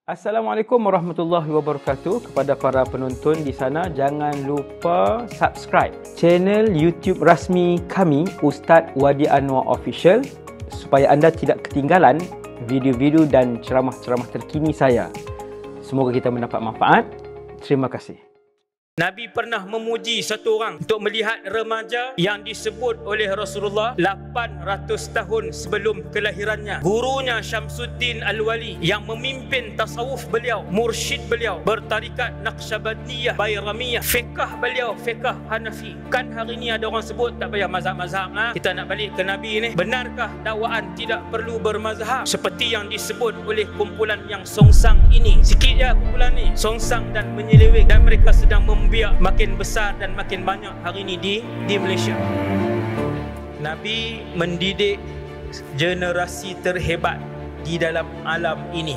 Assalamualaikum warahmatullahi wabarakatuh. Kepada para penonton di sana, jangan lupa subscribe channel YouTube rasmi kami, Ustaz Wadi Anwar Official, supaya anda tidak ketinggalan video-video dan ceramah-ceramah terkini saya. Semoga kita mendapat manfaat. Terima kasih. Nabi pernah memuji satu orang untuk melihat remaja yang disebut oleh Rasulullah 800 tahun sebelum kelahirannya. Gurunya Syamsuddin Al-Wali yang memimpin tasawuf beliau, mursyid beliau, bertarikat Naqsyabandiyah, Bayramiyah, fiqh beliau, fiqh Hanafi. Kan hari ni ada orang sebut tak payah mazhab-mazhab lah, kita nak balik ke Nabi ni. Benarkah dakwaan tidak perlu bermazhab seperti yang disebut oleh kumpulan yang songsang ini? Sikit je kumpulan ni songsang dan menyeleweng, dan mereka sedang biar makin besar dan makin banyak hari ini di Malaysia. Nabi mendidik generasi terhebat di dalam alam ini.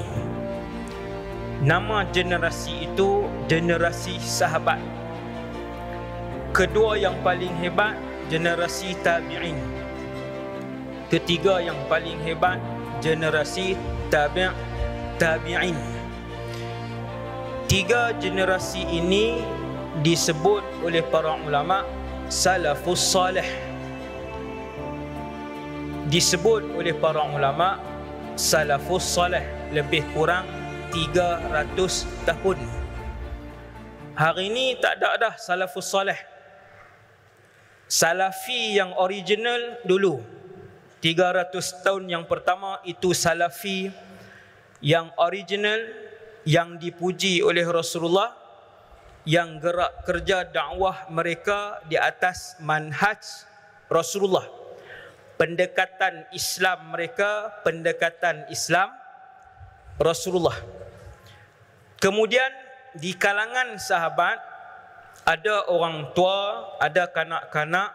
Nama generasi itu generasi sahabat. Kedua yang paling hebat generasi tabi'in. Ketiga yang paling hebat generasi tabi'in. Tiga generasi ini disebut oleh para ulama salafus salih. Disebut oleh para ulama salafus salih, lebih kurang 300 tahun. Hari ini tak ada dah salafus salih. Salafi yang original dulu 300 tahun yang pertama itu salafi yang original, yang dipuji oleh Rasulullah, yang gerak kerja dakwah mereka di atas manhaj Rasulullah. Pendekatan Islam mereka, pendekatan Islam Rasulullah. Kemudian di kalangan sahabat ada orang tua, ada kanak-kanak,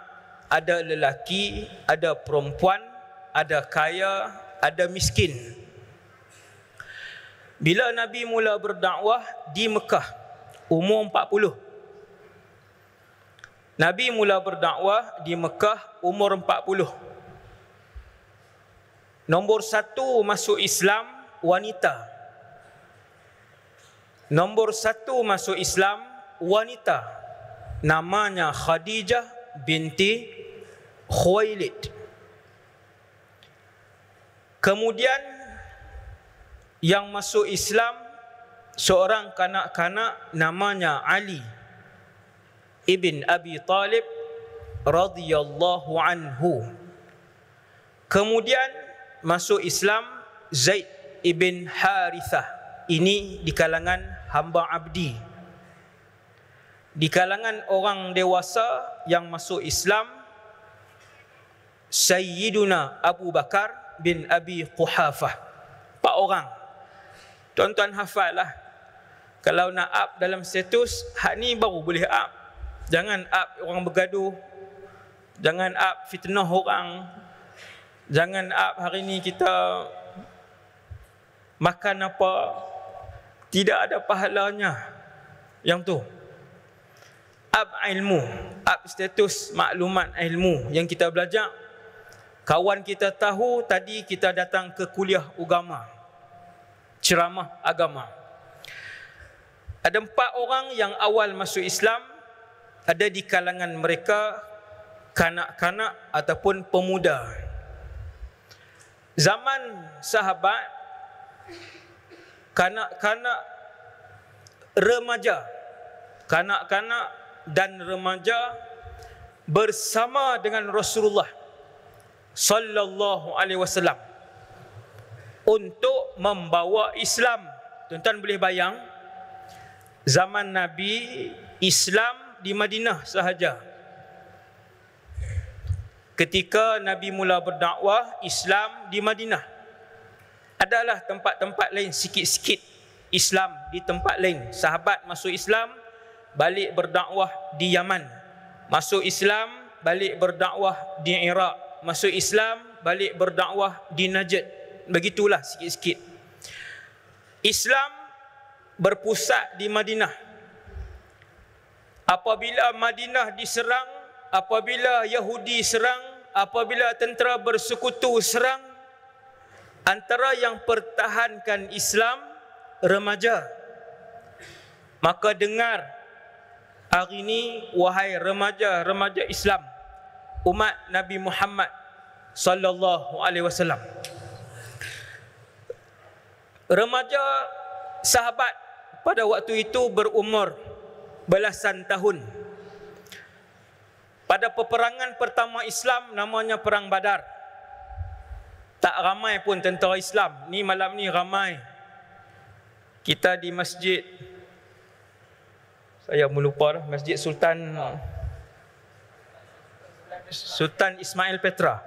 ada lelaki, ada perempuan, ada kaya, ada miskin. Bila Nabi mula berdakwah di Mekah umur 40. Nabi mula berdakwah di Mekah umur 40. Nombor satu masuk Islam wanita. Nombor satu masuk Islam wanita. Namanya Khadijah binti Khuwailid. Kemudian yang masuk Islam seorang kanak-kanak namanya Ali ibn Abi Talib radhiyallahu anhu. Kemudian masuk Islam Zaid ibn Harithah. Ini di kalangan hamba abdi. Di kalangan orang dewasa yang masuk Islam Sayyiduna Abu Bakar bin Abi Quhafah. 4 orang. Tuan-tuan hafal lah. Kalau nak up dalam status, hak ni baru boleh up. Jangan up orang bergaduh. Jangan up fitnah orang. Jangan up hari ni kita makan apa. Tidak ada pahalanya yang tu. Up ilmu, up status maklumat ilmu yang kita belajar. Kawan kita tahu tadi kita datang ke kuliah agama, ceramah agama. Ada 4 orang yang awal masuk Islam. Ada di kalangan mereka kanak-kanak ataupun pemuda. Zaman sahabat, kanak-kanak remaja, kanak-kanak dan remaja bersama dengan Rasulullah sallallahu alaihi wasallam untuk membawa Islam. Tuan-tuan boleh bayang, zaman Nabi, Islam di Madinah sahaja. Ketika Nabi mula berdakwah, Islam di Madinah. Adalah tempat-tempat lain sikit-sikit Islam di tempat lain. Sahabat masuk Islam, balik berdakwah di Yaman. Masuk Islam, balik berdakwah di Iraq. Masuk Islam, balik berdakwah di Najd. Begitulah sikit-sikit. Islam berpusat di Madinah. Apabila Madinah diserang, apabila Yahudi serang, apabila tentera bersekutu serang, antara yang pertahankan Islam remaja. Maka dengar hari ini, wahai remaja-remaja Islam, umat Nabi Muhammad sallallahu alaihi wasallam. Remaja sahabat pada waktu itu berumur belasan tahun. Pada peperangan pertama Islam, namanya Perang Badar, tak ramai pun tentera Islam. Ni malam ni ramai. Kita di masjid, saya melupa dah, Masjid Sultan Ismail Petra,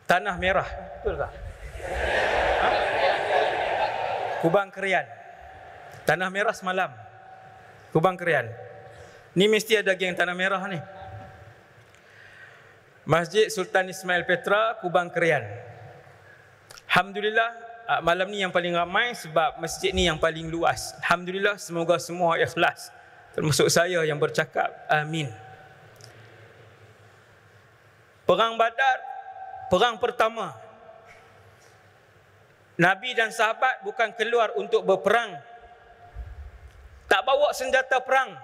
Tanah Merah, betul tak? Kubang Kerian. Tanah Merah semalam, Kubang Kerian. Ni mesti ada geng Tanah Merah ni. Masjid Sultan Ismail Petra, Kubang Kerian. Alhamdulillah, malam ni yang paling ramai sebab masjid ni yang paling luas. Alhamdulillah, semoga semua ikhlas, termasuk saya yang bercakap. Amin. Perang Badar, perang pertama. Nabi dan sahabat bukan keluar untuk berperang, tak bawa senjata perang.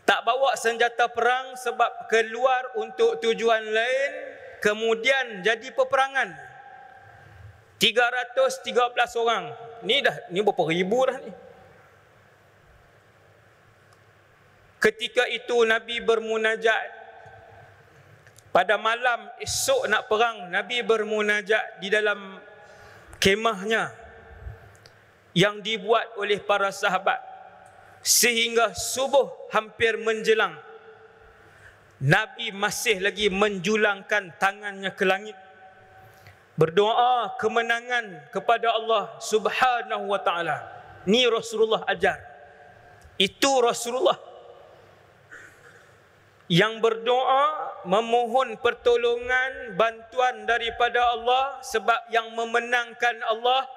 Tak bawa senjata perang sebab keluar untuk tujuan lain, kemudian jadi peperangan. 313 orang. Ni berapa ribu dah ni. Ketika itu Nabi bermunajat. Pada malam esok nak perang, Nabi bermunajat di dalam kemahnya yang dibuat oleh para sahabat. Sehingga subuh hampir menjelang, Nabi masih lagi menjulangkan tangannya ke langit, berdoa kemenangan kepada Allah Subhanahu wa ta'ala. Ni Rasulullah ajar. Itu Rasulullah yang berdoa memohon pertolongan, bantuan daripada Allah, sebab yang memenangkan Allah,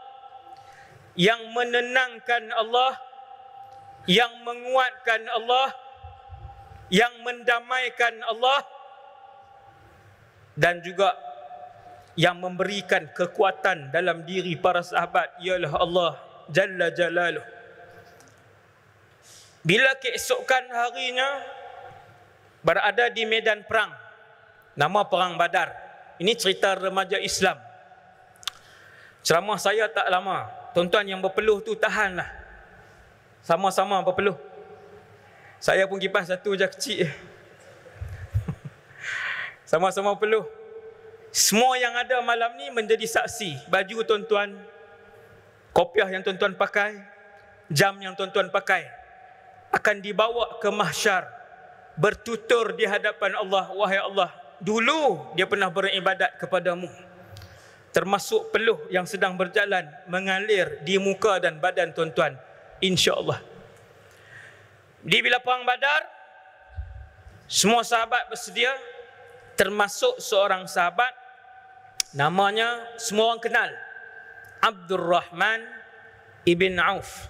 yang menenangkan Allah, yang menguatkan Allah, yang mendamaikan Allah, dan juga yang memberikan kekuatan dalam diri para sahabat ialah Allah Jalla Jalaluh. Bila keesokan harinya berada di medan perang, nama Perang Badar. Ini cerita remaja Islam. Ceramah saya tak lama. Tuan-tuan yang berpeluh tu tahanlah. Sama-sama berpeluh. Saya pun kipas satu je kecil. Sama-sama berpeluh. Semua yang ada malam ni menjadi saksi. Baju tuan-tuan, kopiah yang tuan-tuan pakai, jam yang tuan-tuan pakai, akan dibawa ke mahsyar, bertutur di hadapan Allah. Wahai Allah, dulu dia pernah beribadat kepadamu. Termasuk peluh yang sedang berjalan mengalir di muka dan badan tuan-tuan, insya-Allah. Di bila Perang Badar, semua sahabat bersedia, termasuk seorang sahabat namanya semua orang kenal, Abdurrahman ibn Auf.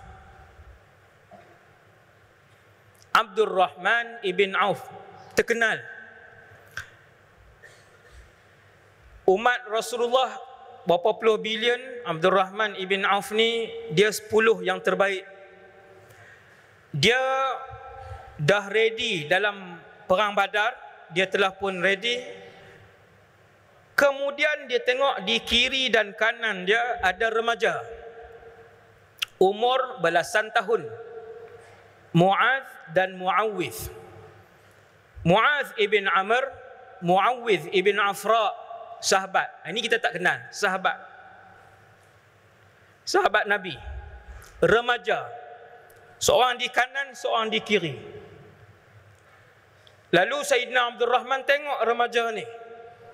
Abdurrahman ibn Auf terkenal. Umat Rasulullah berapa puluh bilion, Abdurrahman ibn Auf ni dia 10 yang terbaik. Dia dah ready dalam Perang Badar, dia telah pun ready. Kemudian dia tengok di kiri dan kanan dia ada remaja, umur belasan tahun, Mu'adz dan Mu'awwidz. Mu'adz ibn Amr, Mu'awwidz ibn Afra, sahabat. Ini kita tak kenal, sahabat. Sahabat Nabi, remaja. Seorang di kanan, seorang di kiri. Lalu Sayyidina Abdul Rahman tengok remaja ni.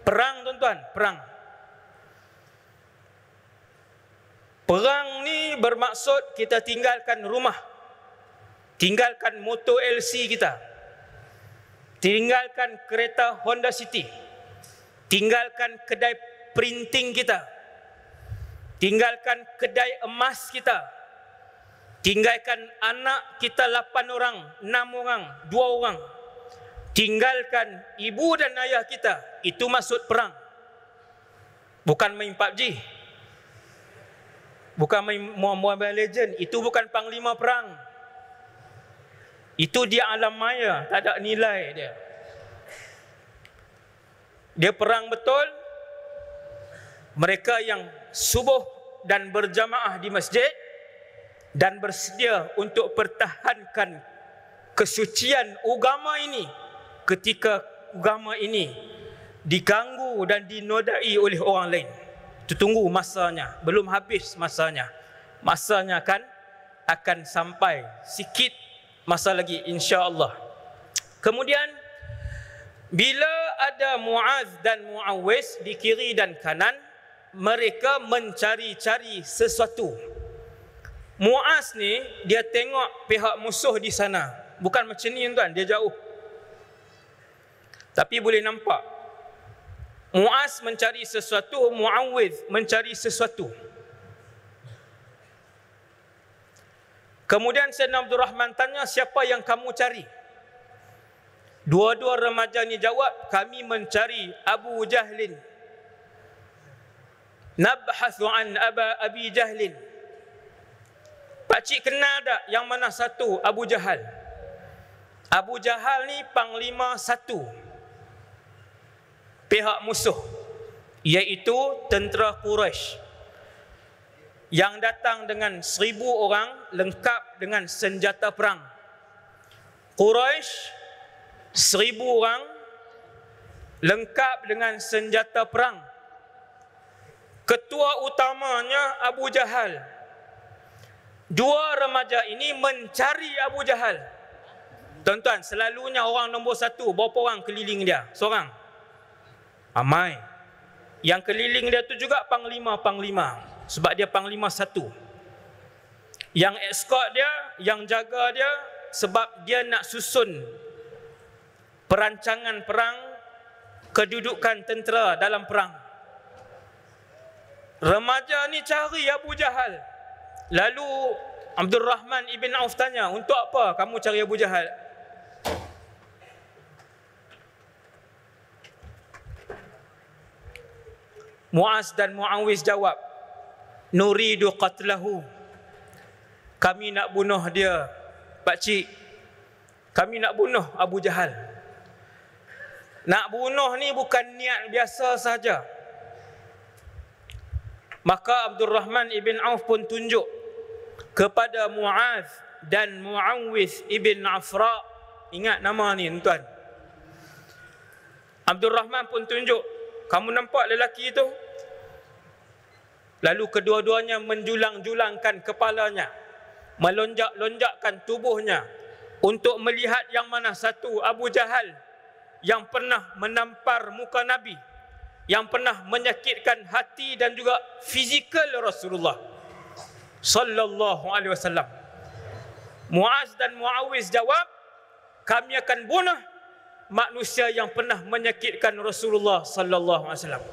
Perang tuan-tuan, perang. Perang ni bermaksud kita tinggalkan rumah, tinggalkan motor LC kita, tinggalkan kereta Honda City, tinggalkan kedai printing kita, tinggalkan kedai emas kita, tinggalkan anak kita 8 orang, 6 orang, 2 orang, tinggalkan ibu dan ayah kita. Itu maksud perang. Bukan main PUBG. Bukan main Mobile Legend. Itu bukan panglima perang. Itu dia alam maya, tak ada nilai dia. Dia perang betul. Mereka yang subuh dan berjamaah di masjid dan bersedia untuk pertahankan kesucian agama ini ketika agama ini diganggu dan dinodai oleh orang lain. Itu tunggu masanya, belum habis masanya. Masanya akan sampai sikit masa lagi, insya-Allah. Kemudian bila ada Muaz dan Muawwiz di kiri dan kanan, mereka mencari-cari sesuatu. Muaz ni dia tengok pihak musuh di sana, bukan macam ni tuan, dia jauh. Tapi boleh nampak Muaz mencari sesuatu, Muawwiz mencari sesuatu. Kemudian Sayyidina Abdul Rahman tanya, siapa yang kamu cari? Dua-dua remaja ni jawab, kami mencari Abu Jahlin. Nabhathu an Abi Jahlin. Pakcik kenal tak yang mana satu? Abu Jahal. Abu Jahal ni panglima satu pihak musuh, iaitu tentera Quraisy yang datang dengan 1000 orang lengkap dengan senjata perang. Quraisy 1000 orang lengkap dengan senjata perang. Ketua utamanya Abu Jahal. Dua remaja ini mencari Abu Jahal. Tuan-tuan, selalunya orang nombor satu, berapa orang keliling dia? Seorang? Ramai. Yang keliling dia tu juga panglima-panglima, sebab dia panglima satu. Yang escort dia, yang jaga dia, sebab dia nak susun perancangan perang, kedudukan tentera dalam perang. Remaja ni cari Abu Jahal. Lalu Abdul Rahman ibn Auf tanya, untuk apa kamu cari Abu Jahal? Muaz dan Muawwiz jawab, nuridu qatlahu. Kami nak bunuh dia, pakcik. Kami nak bunuh Abu Jahal. Nak bunuh ni bukan niat biasa saja. Maka Abdul Rahman ibn Auf pun tunjuk kepada Muaz dan Muawwiz ibn Afra. Ingat nama ni tuan. Abdul Rahman pun tunjuk, kamu nampak lelaki itu? Lalu kedua-duanya menjulang-julangkan kepalanya, melonjak-lonjakkan tubuhnya untuk melihat yang mana satu Abu Jahal yang pernah menampar muka Nabi, yang pernah menyakitkan hati dan juga fizikal Rasulullah sallallahu alaihi wasallam. Muaz dan Muawwiz jawab, kami akan bunuh manusia yang pernah menyakitkan Rasulullah sallallahu alaihi wasallam.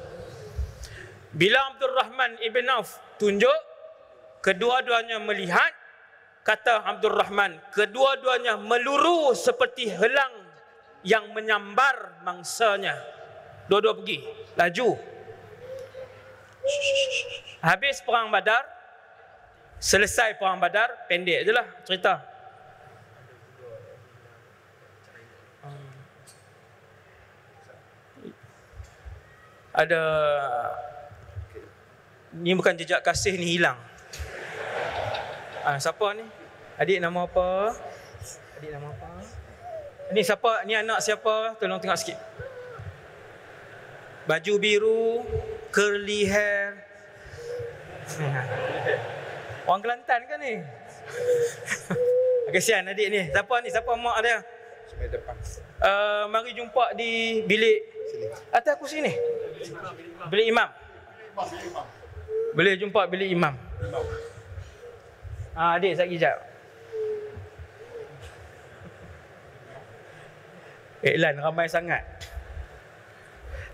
Bila Abdul Rahman ibn Auf tunjuk, kedua-duanya melihat, kata Abdul Rahman, kedua-duanya meluru seperti helang yang menyambar mangsanya. Dua-dua pergi, laju. Habis perang Badar, selesai perang Badar, pendek je lah cerita. Ada, ni bukan jejak kasih ni hilang. Siapa ni? Adik nama apa? Adik nama apa? Ni siapa? Ni anak siapa? Tolong tengok sikit. Baju biru, curly hair. Orang Kelantan kan ni? Kesian adik ni. Siapa ni? Siapa mak dia? Sebelah depan. Mari jumpa di bilik. Atas aku sini. Bilik imam. Boleh jumpa bilik imam. Adik sekejap. Iklan ramai sangat.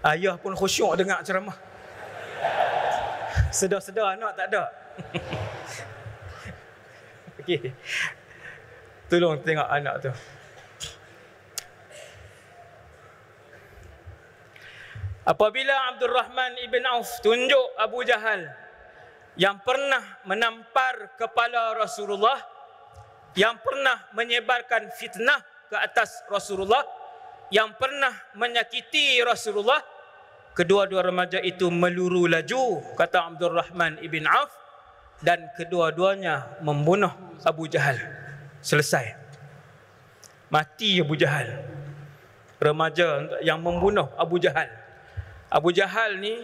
Ayah pun khusyuk dengar ceramah. Sedar-sedar anak tak ada. Okey. Tolong tengok anak tu. Apabila Abdul Rahman ibn Auf tunjuk Abu Jahal, yang pernah menampar kepala Rasulullah, yang pernah menyebarkan fitnah ke atas Rasulullah, yang pernah menyakiti Rasulullah. Kedua-dua remaja itu meluru laju, kata Abdul Rahman ibn Auf, dan kedua-duanya membunuh Abu Jahal. Selesai. Mati Abu Jahal. Remaja yang membunuh Abu Jahal. Abu Jahal ni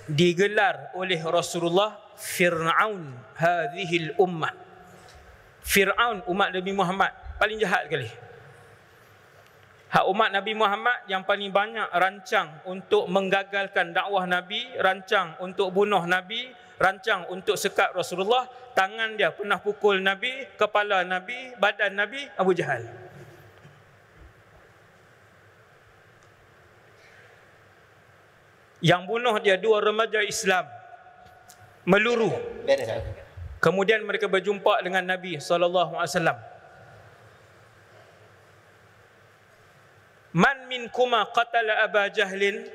digelar oleh Rasulullah Fir'aun hadhil ummah. Fir'aun umat Nabi Muhammad paling jahat sekali. Hak umat Nabi Muhammad yang paling banyak rancang untuk menggagalkan dakwah Nabi, rancang untuk bunuh Nabi, rancang untuk sekat Rasulullah. Tangan dia pernah pukul Nabi, kepala Nabi, badan Nabi, Abu Jahal. Yang bunuh dia dua remaja Islam, meluru. Kemudian mereka berjumpa dengan Nabi SAW. Man minkuma qatala Aba Jahlin?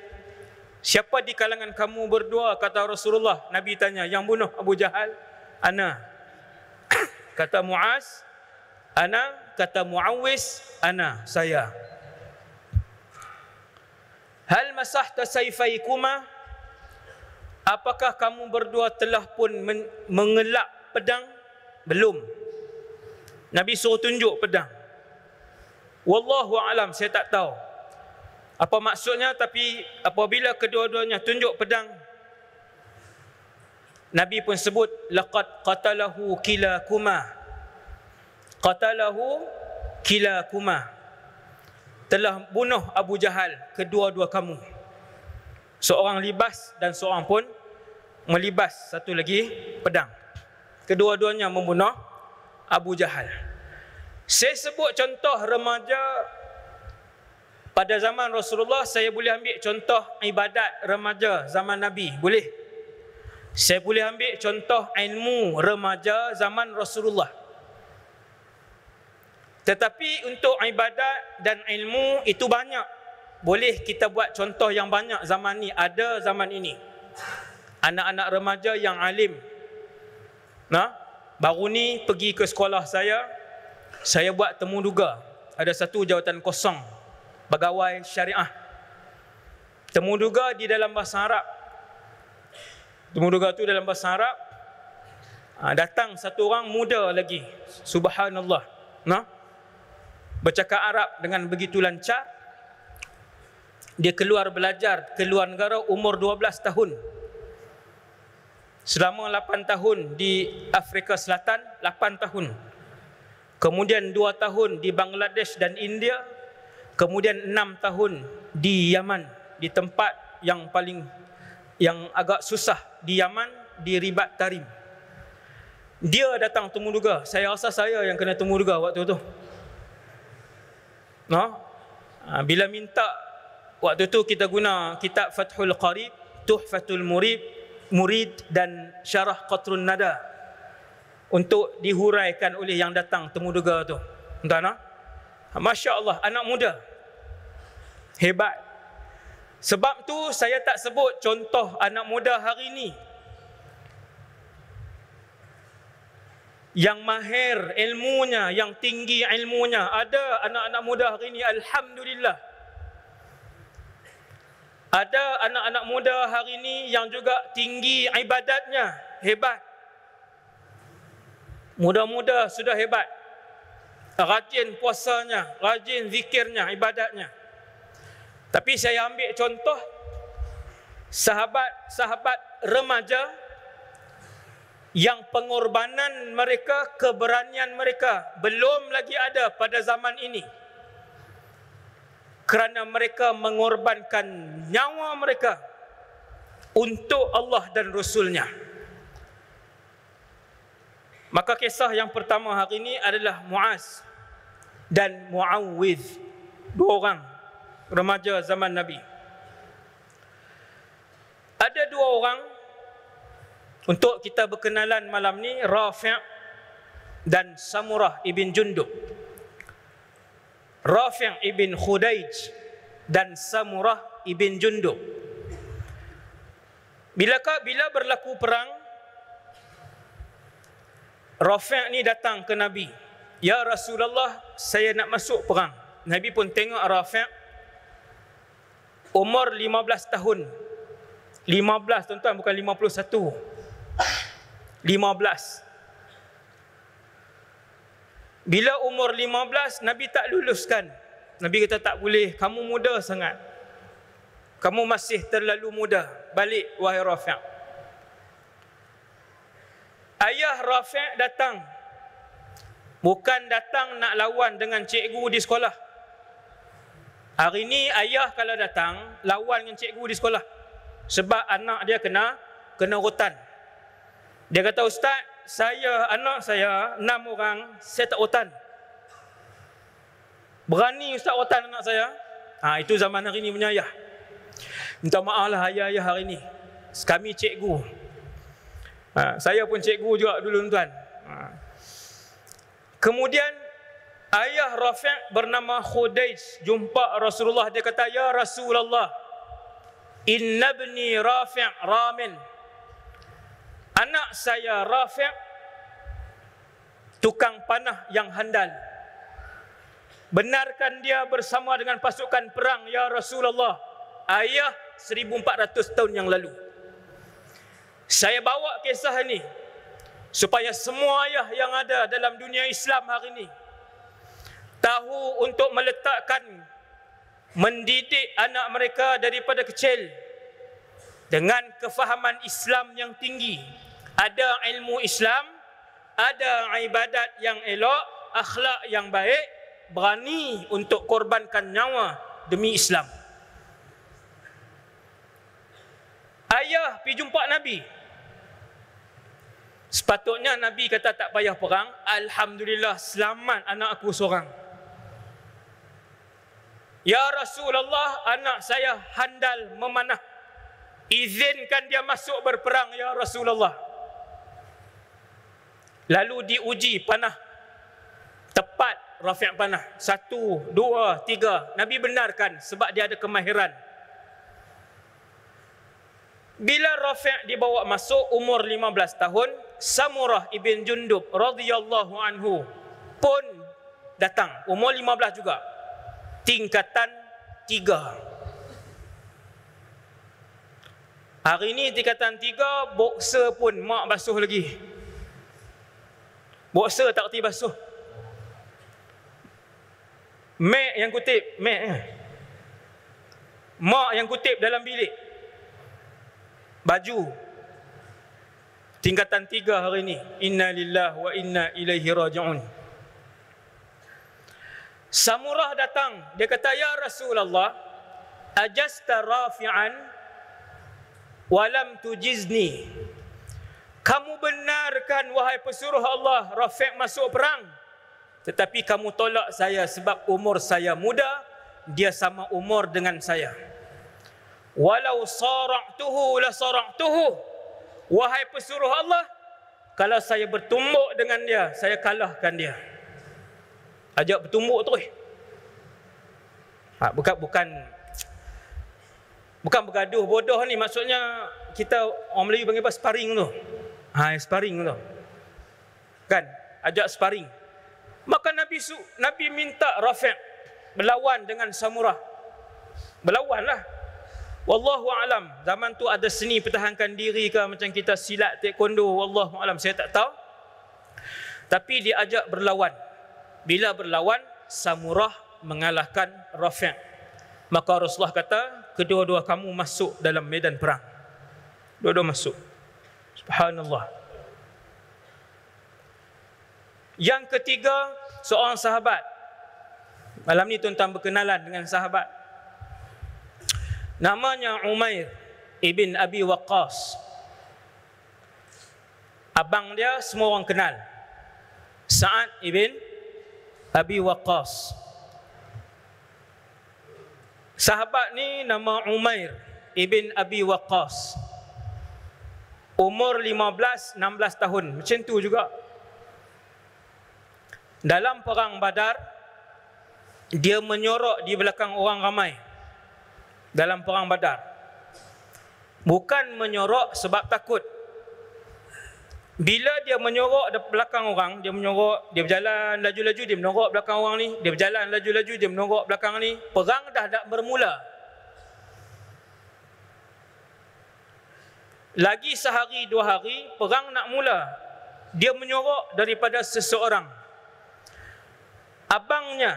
Siapa di kalangan kamu berdua, kata Rasulullah. Nabi tanya, yang bunuh Abu Jahal? Ana. Kata Muaz, ana. Kata Muawis, ana, saya. Hal masahta sayfaykuma? Apakah kamu berdua telah pun mengelak pedang? Belum. Nabi suruh tunjuk pedang. Wallahu a'lam, saya tak tahu apa maksudnya, tapi apabila kedua-duanya tunjuk pedang, Nabi pun sebut laqad qatalahu kilakuma. Qatalahu kilakuma. Telah bunuh Abu Jahal kedua-dua kamu. Seorang libas dan seorang pun melibas satu lagi pedang. Kedua-duanya membunuh Abu Jahal. Saya sebut contoh remaja pada zaman Rasulullah. Saya boleh ambil contoh ibadat remaja zaman Nabi, boleh. Saya boleh ambil contoh ilmu remaja zaman Rasulullah. Tetapi untuk ibadat dan ilmu itu banyak. Boleh kita buat contoh yang banyak zaman ni, ada zaman ini. Anak-anak remaja yang alim. Nah, baru ni pergi ke sekolah saya buat temu duga. Ada satu jawatan kosong, pegawai syariah. Temu duga di dalam bahasa Arab. Temu duga tu dalam bahasa Arab. Datang satu orang muda lagi, subhanallah, nah, bercakap Arab dengan begitu lancar. Dia keluar belajar ke luar negara umur 12 tahun. Selama 8 tahun di Afrika Selatan, 8 tahun. Kemudian 2 tahun di Bangladesh dan India. Kemudian 6 tahun di Yaman, di tempat yang agak susah di Yaman, di Ribat Tarim. Dia datang temu duga. Saya rasa saya yang kena temu duga waktu tu. Bila minta, waktu tu kita guna kitab Fathul Qarib, Tuhfatul Murid dan Syarah Qatrun Nada untuk dihuraikan oleh yang datang temu duga tu. Entah. Masya Allah, anak muda hebat. Sebab tu saya tak sebut contoh anak muda hari ini yang mahir ilmunya, yang tinggi ilmunya. Ada anak-anak muda hari ini, alhamdulillah. Ada anak-anak muda hari ini yang juga tinggi ibadatnya, hebat. Muda-muda sudah hebat, rajin puasanya, rajin zikirnya, ibadatnya. Tapi saya ambil contoh sahabat-sahabat remaja yang pengorbanan mereka, keberanian mereka belum lagi ada pada zaman ini. Kerana mereka mengorbankan nyawa mereka untuk Allah dan Rasulnya. Maka kisah yang pertama hari ini adalah Muaz dan Muawidh, dua orang remaja zaman Nabi. Ada dua orang untuk kita berkenalan malam ni, Rafi' dan Samurah ibn Jundub. Rafi' ibn Khudaij dan Samurah ibn Jundub. Bila berlaku perang, Rafi' ni datang ke Nabi. Ya Rasulullah, saya nak masuk perang. Nabi pun tengok Rafi' umur 15 tahun. 15 tuan-tuan, bukan 51. 15. Bila umur 15, Nabi tak luluskan. Nabi kata tak boleh, kamu muda sangat. Kamu masih terlalu muda. Balik wahai Rafi'. Ayah Rafi' datang. Bukan datang nak lawan dengan cikgu di sekolah. Hari ni ayah kalau datang lawan dengan cikgu di sekolah. Sebab anak dia kena rotan. Dia kata, Ustaz, anak saya 6 orang, saya tak rotan. Berani Ustaz rotan anak saya? Itu zaman hari ni punya ayah. Minta maaf lah ayah-ayah hari ni. Kami cikgu. Saya pun cikgu juga dulu tuan. Kemudian ayah Rafi' bernama Khudais jumpa Rasulullah. Dia kata, ya Rasulullah, inna ibni Rafi' ramin. Anak saya Rafi' tukang panah yang handal. Benarkan dia bersama dengan pasukan perang ya Rasulullah. Ayah 1400 tahun yang lalu. Saya bawa kisah ini supaya semua ayah yang ada dalam dunia Islam hari ini tahu untuk meletakkan, mendidik anak mereka daripada kecil dengan kefahaman Islam yang tinggi. Ada ilmu Islam, ada ibadat yang elok, akhlak yang baik, berani untuk korbankan nyawa demi Islam. Ayah pergi jumpa Nabi. Sepatutnya Nabi kata tak payah perang. Alhamdulillah, selamat anak aku seorang. Ya Rasulullah, anak saya handal memanah. Izinkan dia masuk berperang ya Rasulullah. Lalu diuji panah. Tepat Rafi' panah. 1, 2, 3. Nabi benarkan sebab dia ada kemahiran. Bila Rafi' dibawa masuk umur 15 tahun, Samurah ibn Jundub radhiyallahu anhu pun datang. Umur 15 juga. Tingkatan 3. Hari ini tingkatan 3, boxer pun mak basuh lagi. Boxer tak reti basuh. Mek yang kutip, mak yang kutip dalam bilik. Baju. Tingkatan 3 hari ini. Inna lillahi wa inna ilaihi raji'un. Samurah datang. Dia kata, ya Rasulullah, ajasta Rafi'an walam tujizni. Kamu benarkan wahai pesuruh Allah, Rafi' masuk perang. Tetapi kamu tolak saya sebab umur saya muda, dia sama umur dengan saya. Walau sara'tuhu la sara'tuhu. Wahai pesuruh Allah, kalau saya bertumbuk dengan dia, saya kalahkan dia. Ajak bertumbuk terus. Bukan bergaduh bodoh ni. Maksudnya kita orang Melayu panggil apa? Sparring tu. Sparring tu. Kan? Ajak sparring. Maka Nabi minta Rafi' berlawan dengan Samurah. Berlawanlah. Wallahu alam. Zaman tu ada seni pertahankan diri ke macam kita silat taekwondo, wallahu alam, saya tak tahu. Tapi diajak berlawan. Bila berlawan, Samurah mengalahkan Rafi'. Maka Rasulullah kata, kedua-dua kamu masuk dalam medan perang. Dua-dua masuk. Subhanallah. Yang ketiga, seorang sahabat. Malam ni tuan-tuan berkenalan dengan sahabat. Namanya Umair ibn Abi Waqqas. Abang dia semua orang kenal. Sa'ad ibn Abi Waqqas. Sahabat ni nama Umair ibn Abi Waqqas. Umur 15-16 tahun. Macam tu juga. Dalam perang Badar, dia menyorok di belakang orang ramai. Dalam perang Badar. Bukan menyorok sebab takut. Bila dia menyorok di belakang orang, dia menyorok, dia berjalan laju-laju, dia menorok belakang orang ni, dia berjalan laju-laju, dia menorok belakang ni, perang dah tak bermula. Lagi sehari dua hari, perang nak mula. Dia menyorok daripada seseorang. Abangnya,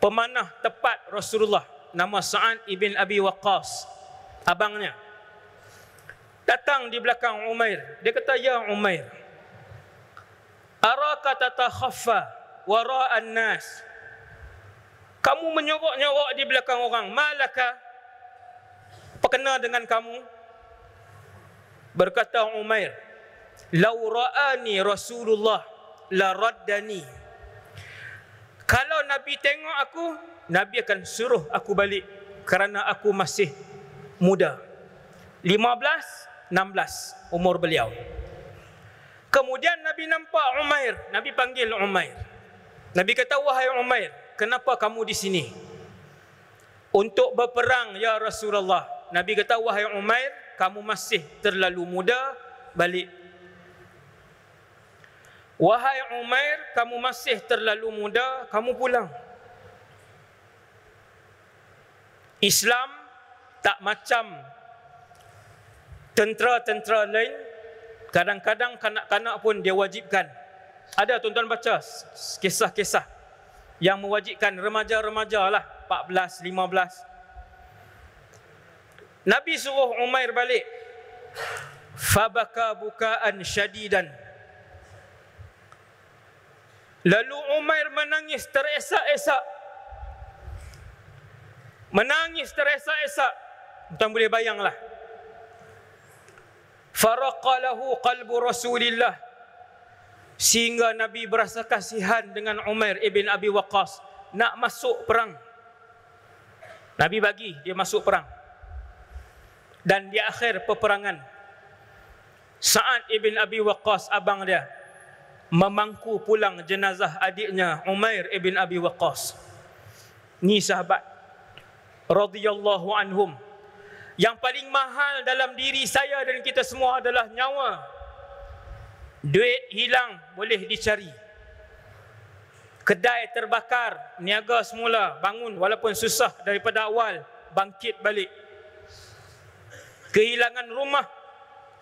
pemanah tepat Rasulullah, nama Sa'ad ibn Abi Waqqas. Abangnya datang di belakang Umair. Dia kata, ya Umair, araka tatakhaffa wara'an nas. Kamu menyorok-nyorok di belakang orang. Malaka? Apa kena dengan kamu? Berkata Umair, lau ra'ani Rasulullah la raddani. Kalau Nabi tengok aku, Nabi akan suruh aku balik kerana aku masih muda. 15, 16 umur beliau. Kemudian Nabi nampak Umair. Nabi panggil Umair. Nabi kata, wahai Umair, kenapa kamu di sini? Untuk berperang ya Rasulullah. Nabi kata, wahai Umair, kamu masih terlalu muda, balik. Wahai Umair, kamu masih terlalu muda, kamu pulang. Islam tak macam tentera-tentera lain. Kadang-kadang kanak-kanak pun dia wajibkan. Ada tuan-tuan baca kisah-kisah yang mewajibkan remaja-remaja lah, 14, 15. Nabi suruh Umair balik. Fabaka bukaan syadidan. Lalu Umair menangis teresak-esak. Menangis teresak-esak. Tuan boleh bayanglah. Faraqalahu qalbu Rasulillah. Sehingga Nabi berasa kasihan dengan Umair ibn Abi Waqqas. Nak masuk perang. Nabi bagi dia masuk perang. Dan di akhir peperangan, Sa'ad ibn Abi Waqqas, abang dia, memangku pulang jenazah adiknya Umair ibn Abi Waqqas. Ni sahabat radhiyallahu anhum. Yang paling mahal dalam diri saya dan kita semua adalah nyawa. Duit hilang boleh dicari. Kedai terbakar, niaga semula, bangun walaupun susah daripada awal, bangkit balik. Kehilangan rumah,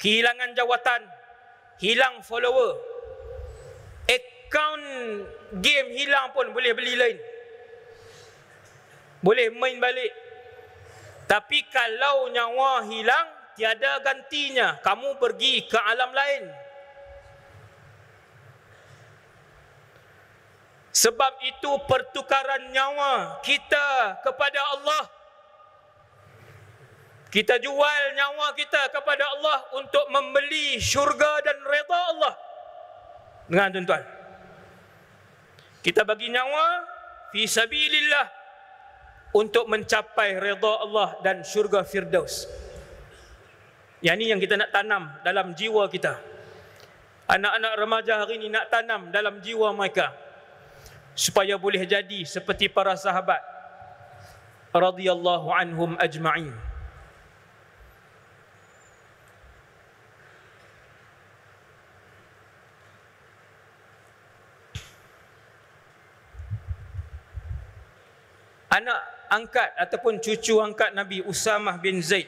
kehilangan jawatan, hilang follower, akaun game hilang pun boleh beli lain, boleh main balik. Tapi kalau nyawa hilang, tiada gantinya. Kamu pergi ke alam lain. Sebab itu pertukaran nyawa kita kepada Allah. Kita jual nyawa kita kepada Allah untuk membeli syurga dan redha Allah. Dengar tuan-tuan. Kita bagi nyawa fi sabilillah untuk mencapai redha Allah dan syurga Firdaus. Yang ini yang kita nak tanam dalam jiwa kita. Anak-anak remaja hari ini nak tanam dalam jiwa mereka supaya boleh jadi seperti para sahabat radhiyallahu anhum ajma'in. Anak angkat ataupun cucu angkat Nabi Usamah bin Zaid.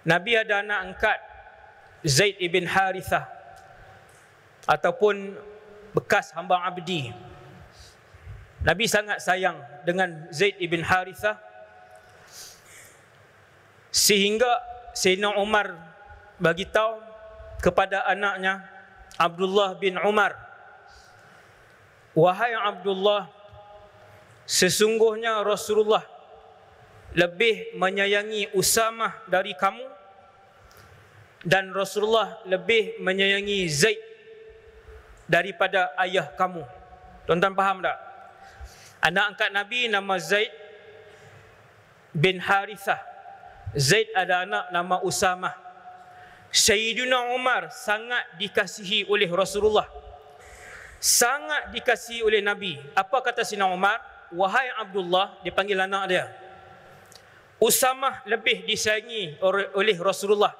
Nabi ada anak angkat Zaid ibn Harithah ataupun bekas hamba abdi. Nabi sangat sayang dengan Zaid ibn Harithah sehingga Sayyidina Umar bagi tahu kepada anaknya Abdullah bin Umar, wahai Abdullah, sesungguhnya Rasulullah lebih menyayangi Usamah dari kamu, dan Rasulullah lebih menyayangi Zaid daripada ayah kamu. Tuan-tuan faham tak? Anak angkat Nabi nama Zaid bin Harithah. Zaid ada anak nama Usamah. Sayyidina Umar sangat dikasihi oleh Rasulullah, sangat dikasihi oleh Nabi. Apa kata Sayyidina Umar? Wahai Abdullah, dia panggil anak dia, Usamah lebih disayangi oleh Rasulullah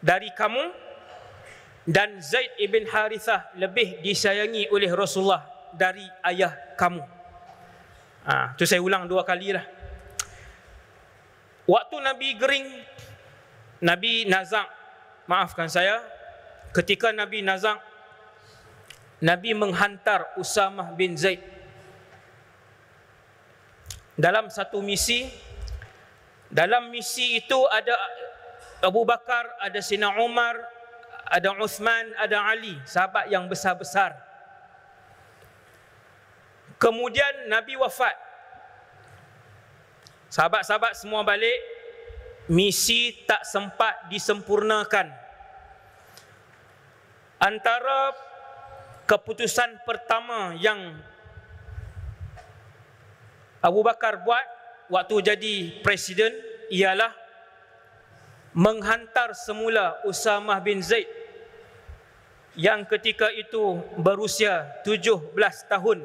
dari kamu, dan Zaid ibn Harithah lebih disayangi oleh Rasulullah dari ayah kamu. Tu saya ulang 2 kali lah. Waktu Nabi gering, Nabi nazak, maafkan saya, ketika Nabi nazak, Nabi menghantar Usamah bin Zaid dalam satu misi. Dalam misi itu ada Abu Bakar, ada Sayyidina Umar, ada Uthman, ada Ali, sahabat yang besar-besar. Kemudian Nabi wafat. Sahabat-sahabat semua balik, misi tak sempat disempurnakan. Antara keputusan pertama yang Abu Bakar buat waktu jadi presiden ialah menghantar semula Usamah bin Zaid yang ketika itu berusia 17 tahun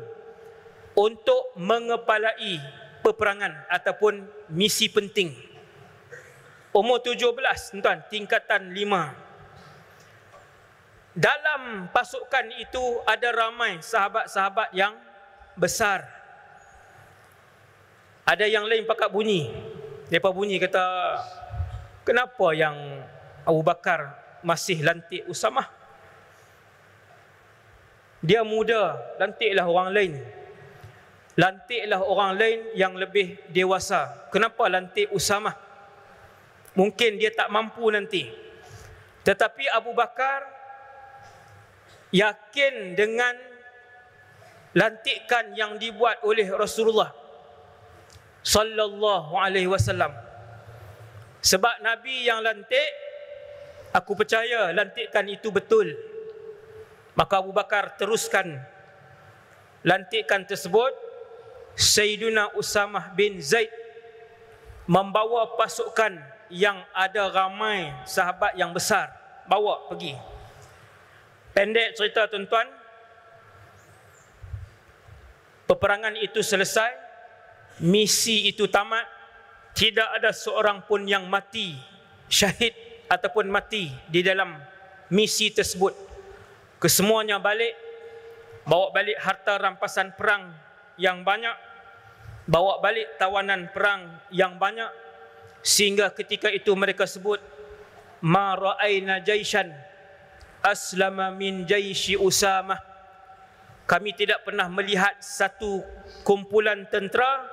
untuk mengepalai peperangan ataupun misi penting. Umur 17, tuan, tingkatan 5. Dalam pasukan itu ada ramai sahabat-sahabat yang besar. Ada yang lain pakat bunyi. Mereka bunyi kata, kenapa yang Abu Bakar masih lantik Usamah? Dia muda, lantiklah orang lain. Lantiklah orang lain yang lebih dewasa. Kenapa lantik Usamah? Mungkin dia tak mampu nanti. Tetapi Abu Bakar yakin dengan lantikan yang dibuat oleh Rasulullah sallallahu alaihi wasallam. Sebab Nabi yang lantik, aku percaya lantikan itu betul. Maka Abu Bakar teruskan lantikan tersebut. Sayyiduna Usamah bin Zaid membawa pasukan yang ada ramai sahabat yang besar, bawa pergi. Pendek cerita, tuan-tuan, peperangan itu selesai, misi itu tamat, tidak ada seorang pun yang mati syahid ataupun mati di dalam misi tersebut. Kesemuanya balik, bawa balik harta rampasan perang yang banyak, bawa balik tawanan perang yang banyak, sehingga ketika itu mereka sebut, ma ra'ayna jaishan aslama min jaishi Usamah. Kami tidak pernah melihat satu kumpulan tentera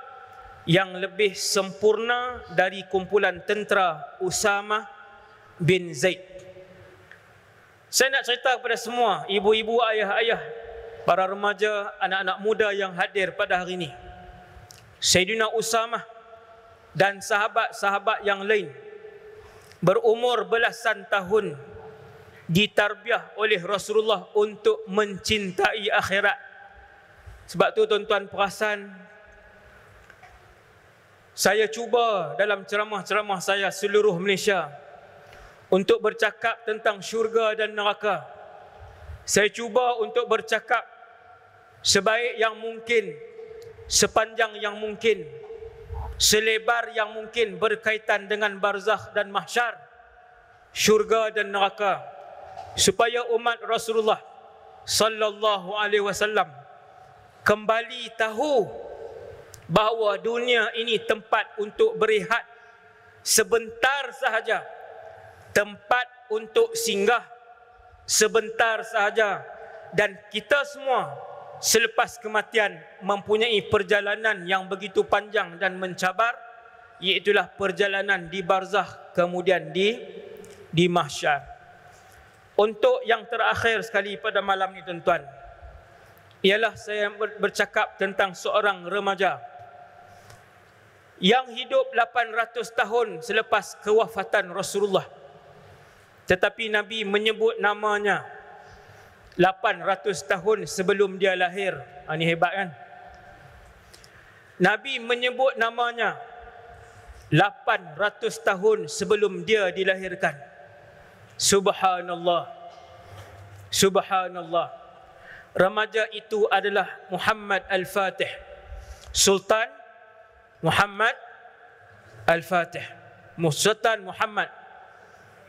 yang lebih sempurna dari kumpulan tentera Usamah bin Zaid. Saya nak cerita kepada semua ibu-ibu, ayah-ayah, para remaja, anak-anak muda yang hadir pada hari ini. Sayyidina Usamah dan sahabat-sahabat yang lain berumur belasan tahun ditarbiah oleh Rasulullah untuk mencintai akhirat. Sebab tu, tuan-tuan perasan, saya cuba dalam ceramah-ceramah saya seluruh Malaysia untuk bercakap tentang syurga dan neraka. Saya cuba untuk bercakap sebaik yang mungkin, sepanjang yang mungkin, selebar yang mungkin berkaitan dengan barzakh dan mahsyar, syurga dan neraka, supaya umat Rasulullah sallallahu alaihi wasallam kembali tahu bahawa dunia ini tempat untuk berehat sebentar sahaja, tempat untuk singgah sebentar sahaja, dan kita semua selepas kematian mempunyai perjalanan yang begitu panjang dan mencabar, iaitulah perjalanan di barzakh, kemudian di mahsyar. Untuk yang terakhir sekali pada malam ini, tuan-tuan, ialah saya bercakap tentang seorang remaja yang hidup 800 tahun selepas kewafatan Rasulullah. Tetapi Nabi menyebut namanya 800 tahun sebelum dia lahir. Ini hebat, kan? Nabi menyebut namanya 800 tahun sebelum dia dilahirkan. Subhanallah. Subhanallah. Remaja itu adalah Muhammad Al-Fatih, Sultan Muhammad Al-Fatih. Sultan Muhammad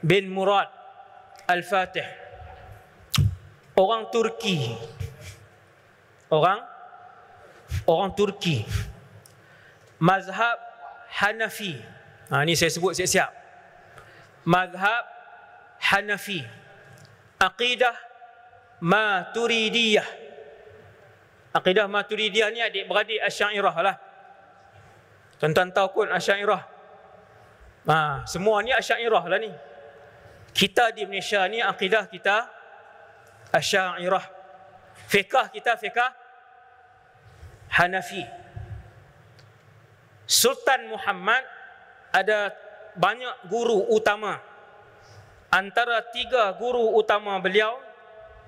bin Murad Al-Fatih. Orang Turki. Orang Turki. Mazhab Hanafi. Ini saya sebut siap-siap. Mazhab Hanafi. Aqidah Maturidiyah. Aqidah Maturidiyah ni adik-beradik Asy'ariyah lah. Tuan-tuan tahu pun Asy'ariyah. Semua ni Asy'ariyah lah ni. Kita di Malaysia ni akidah kita Asy'ariyah. Fiqh kita fiqh Hanafi. Sultan Muhammad ada banyak guru utama. Antara 3 guru utama beliau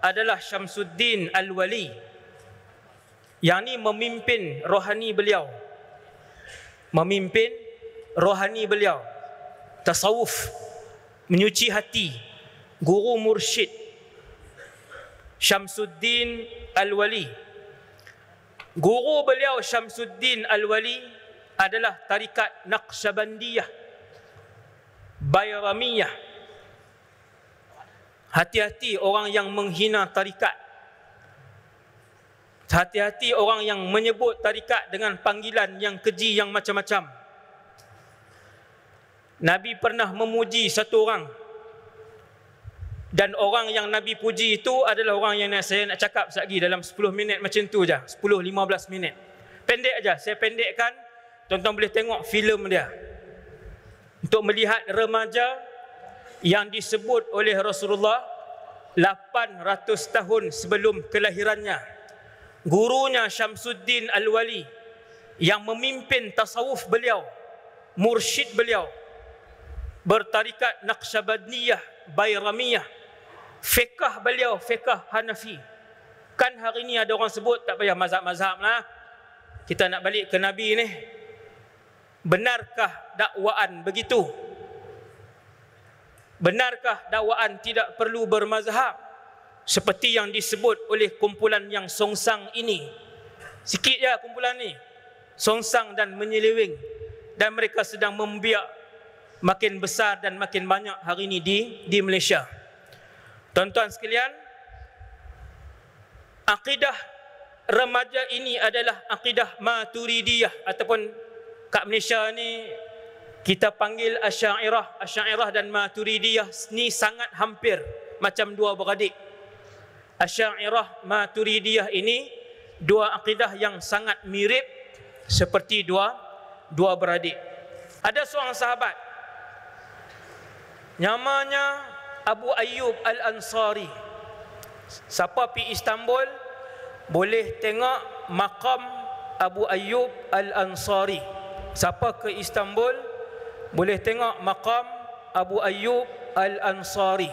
adalah Syamsuddin Al-Wali. Yang ni memimpin rohani beliau. Memimpin rohani beliau. Tasawuf, menyuci hati, guru mursyid Syamsuddin Al-Wali. Guru beliau Syamsuddin Al-Wali adalah tarikat Naqsyabandiyah Bayramiyah. Hati-hati orang yang menghina tarikat. Hati-hati orang yang menyebut tarikat dengan panggilan yang keji, yang macam-macam. Nabi pernah memuji satu orang, dan orang yang Nabi puji itu adalah orang yang saya nak cakap lagi dalam 10 minit macam tu je, 10-15 minit. Pendek aja, saya pendekkan. Tuan-tuan boleh tengok filem dia untuk melihat remaja yang disebut oleh Rasulullah 800 tahun sebelum kelahirannya. Gurunya Syamsuddin Al-Wali yang memimpin tasawuf beliau, mursyid beliau, bertarikat Naqsyabandiyah Bayramiyah. Fiqh beliau fiqh Hanafi. Kan hari ni ada orang sebut tak payah mazhab-mazhab lah, kita nak balik ke Nabi ni. Benarkah dakwaan begitu? Benarkah dakwaan tidak perlu bermazhab seperti yang disebut oleh kumpulan yang songsang ini? Sikit je kumpulan ni songsang dan menyeleweng, dan mereka sedang membiak makin besar dan makin banyak hari ini di Malaysia. Tuan-tuan sekalian, akidah remaja ini adalah akidah Maturidiyah, ataupun kat Malaysia ni kita panggil Asy'ariyah. Asy'ariyah dan Maturidiyah ni sangat hampir macam dua beradik. Asy'ariyah Maturidiyah ini dua akidah yang sangat mirip seperti dua beradik. Ada seorang sahabat namanya Abu Ayyub Al-Ansari. Siapa pergi Istanbul boleh tengok makam Abu Ayyub Al-Ansari. Siapa ke Istanbul boleh tengok makam Abu Ayyub Al-Ansari.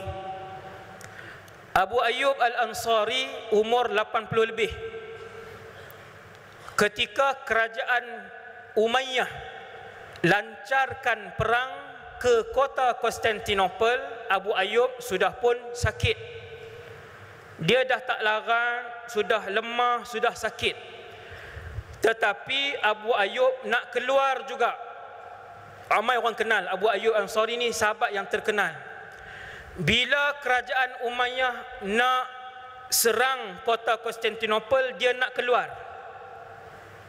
Abu Ayyub Al-Ansari umur 80 lebih. Ketika kerajaan Umayyah lancarkan perang ke kota Konstantinopel, Abu Ayyub sudah pun sakit. Dia dah tak larang, sudah lemah, sudah sakit. Tetapi Abu Ayyub nak keluar juga. Ramai orang kenal Abu Ayyub Ansari ni, sahabat yang terkenal. Bila kerajaan Umayyah nak serang kota Konstantinopel, dia nak keluar.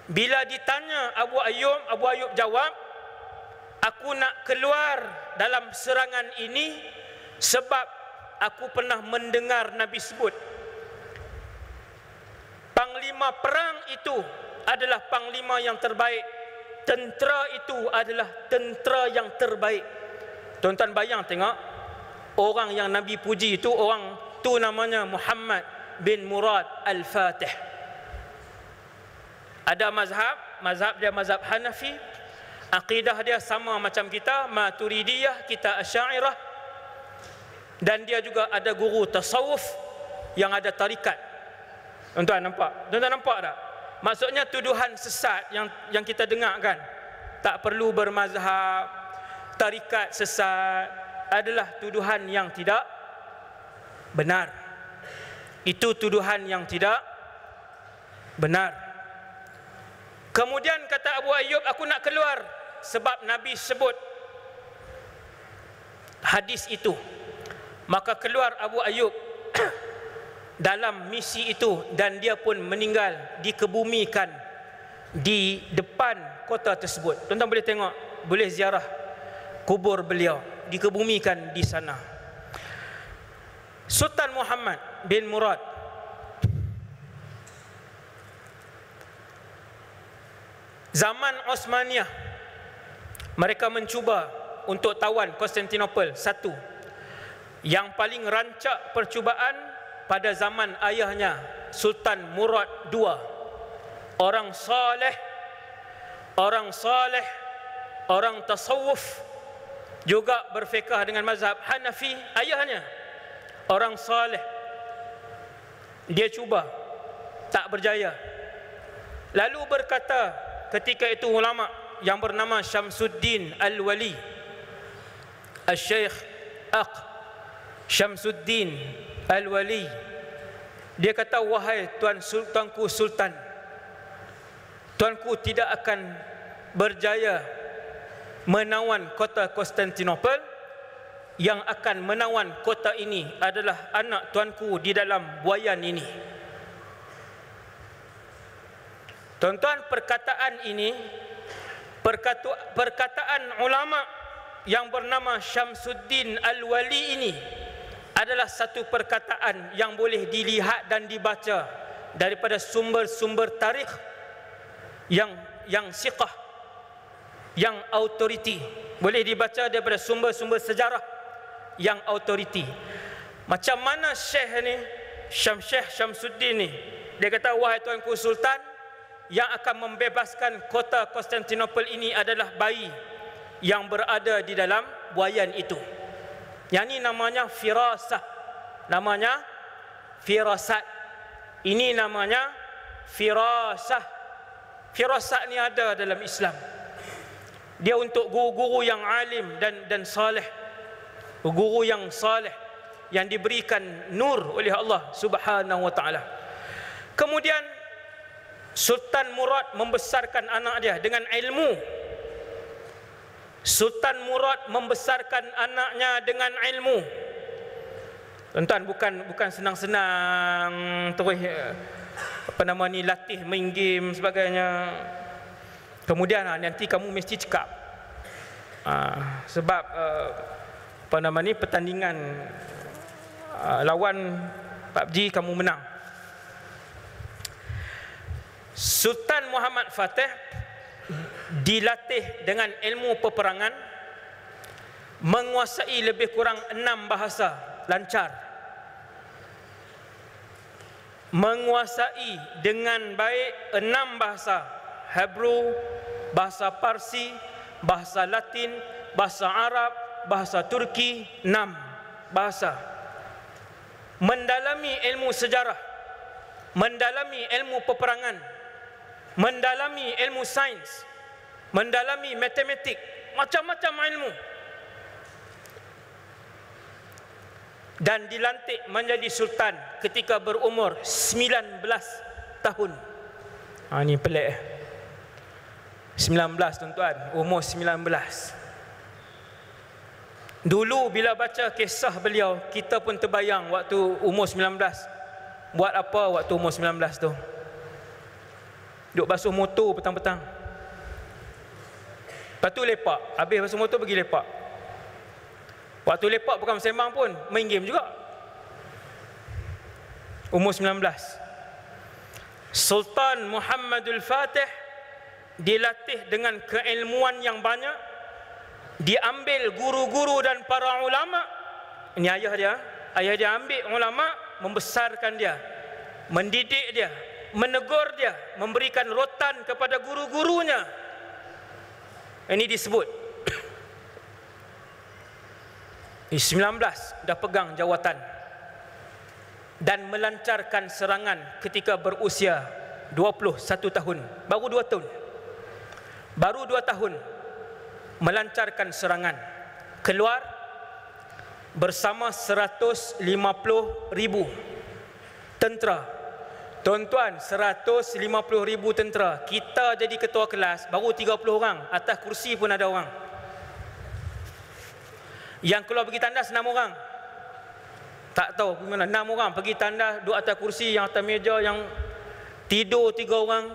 Bila ditanya Abu Ayyub jawab, aku nak keluar dalam serangan ini sebab aku pernah mendengar Nabi sebut, panglima perang itu adalah panglima yang terbaik, tentera itu adalah tentera yang terbaik. Tuan-tuan bayang tengok, orang yang Nabi puji itu, orang tu namanya Muhammad bin Murad Al-Fatih. Ada mazhab dia mazhab Hanafi. Akidah dia sama macam kita, Maturidiyah, kita Asy'ariyah. Dan dia juga ada guru tasawuf yang ada tarikat. Tuan-tuan nampak? Tuan-tuan nampak tak? Maksudnya tuduhan sesat yang kita dengar kan, tak perlu bermazhab, tarikat sesat, adalah tuduhan yang tidak benar. Itu tuduhan yang tidak benar. Kemudian kata Abu Ayyub, aku nak keluar sebab Nabi sebut hadis itu, maka keluar Abu Ayyub dalam misi itu dan dia pun meninggal, dikebumikan di depan kota tersebut. Tuan-tuan boleh tengok, boleh ziarah kubur beliau, dikebumikan di sana. Sultan Muhammad bin Murad zaman Osmaniyah, mereka mencuba untuk tawan Konstantinopel. Satu yang paling rancak percubaan pada zaman ayahnya Sultan Murad II, orang saleh, orang tasawuf, juga berfiqah dengan mazhab Hanafi. Ayahnya orang saleh, dia cuba, tak berjaya. Lalu berkata ketika itu ulama yang bernama Syamsuddin Al-Wali, Al-Syekh Syamsuddin Al-Wali, dia kata, wahai tuanku Sultan, tuanku tidak akan berjaya menawan kota Konstantinopel. Yang akan menawan kota ini adalah anak tuanku di dalam buayan ini. Tuan-tuan, perkataan ini, perkataan ulama yang bernama Syamsuddin Al-Wali ini adalah satu perkataan yang boleh dilihat dan dibaca daripada sumber-sumber tarikh yang siqah, yang autoriti. Boleh dibaca daripada sumber-sumber sejarah yang autoriti. Macam mana Syekh ni, Syekh Syamsuddin ni, dia kata, wahai tuanku Sultan, yang akan membebaskan kota Konstantinopel ini adalah bayi yang berada di dalam buayan itu. Yang ini namanya firasah, namanya firasat. Ini namanya firasah. Firasat ni ada dalam Islam. Dia untuk guru-guru yang alim dan saleh, guru yang saleh yang diberikan nur oleh Allah Subhanahu wa taala. Kemudian Sultan Murad membesarkan anak dia dengan ilmu. Sultan Murad membesarkan anaknya dengan ilmu. Tuan-tuan, bukan senang-senang terus latih main game sebagainya. Kemudian nanti kamu mesti cekap. Sebab pertandingan lawan PUBG kamu menang. Sultan Muhammad Fatih dilatih dengan ilmu peperangan, menguasai lebih kurang 6 bahasa lancar, menguasai dengan baik 6 bahasa: Hebrew, bahasa Parsi, bahasa Latin, bahasa Arab, bahasa Turki, 6 bahasa. Mendalami ilmu sejarah, mendalami ilmu peperangan, mendalami ilmu sains, mendalami matematik, macam-macam ilmu. Dan dilantik menjadi sultan ketika berumur 19 tahun. Ini pelik 19 tuan-tuan, umur 19. Dulu bila baca kisah beliau, kita pun terbayang waktu umur 19. Buat apa waktu umur 19 tu? Duk basuh motor petang-petang. Lepas tu lepak, habis basuh motor pergi lepak. Waktu lepak bukan sembang pun, main game juga. Umur 19. Sultan Muhammadul Fatih dilatih dengan keilmuan yang banyak. Diambil guru-guru dan para ulama. Ini ayah dia. Ayah dia ambil ulama, membesarkan dia, mendidik dia, menegur dia, memberikan rotan kepada guru-gurunya. Ini disebut 19 dah pegang jawatan dan melancarkan serangan ketika berusia 21 tahun. Baru 2 tahun. Baru 2 tahun melancarkan serangan. Keluar bersama 150,000 tentera, Tuan-tuan, 150,000 tentera. Kita jadi ketua kelas, baru 30 orang. Atas kursi pun ada orang. Yang keluar pergi tandas 6 orang. Tak tahu bagaimana, 6 orang pergi tandas, duduk atas kursi, yang atas meja, yang tidur 3 orang.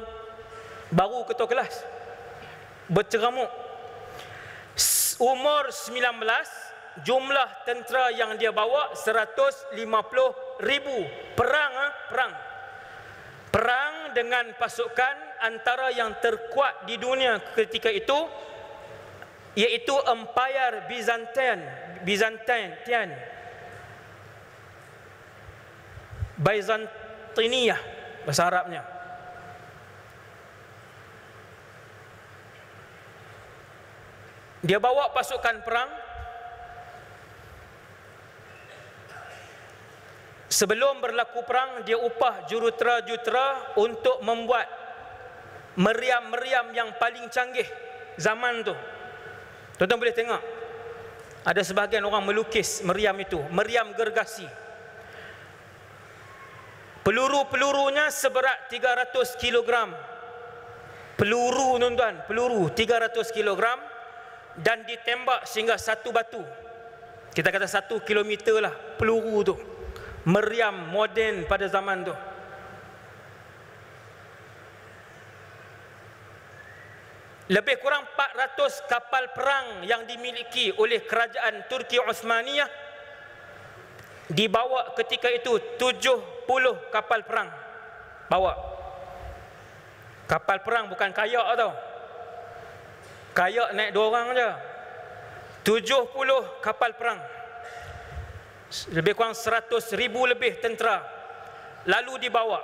Baru ketua kelas. Berceramuk. Umur 19, jumlah tentera yang dia bawa 150,000. Perang dengan pasukan antara yang terkuat di dunia ketika itu, iaitu Empire Byzantiniyah bahasa Arabnya. Dia bawa pasukan perang. Sebelum berlaku perang, dia upah jurutera-jurutera untuk membuat meriam-meriam yang paling canggih zaman tu. Tuan-tuan boleh tengok, ada sebahagian orang melukis meriam itu, meriam gergasi. Peluru-pelurunya seberat 300 kg. Peluru, tuan-tuan, peluru 300 kg, dan ditembak sehingga satu batu. Kita kata 1 kilometer lah peluru tu. Meriam moden pada zaman tu. Lebih kurang 400 kapal perang yang dimiliki oleh kerajaan Turki Osmaniyah. Dibawa ketika itu 70 kapal perang. Bawa. Kapal perang bukan kayak tau. Kayak naik 2 orang je. 70 kapal perang. Lebih kurang 100,000 lebih tentera. Lalu dibawa.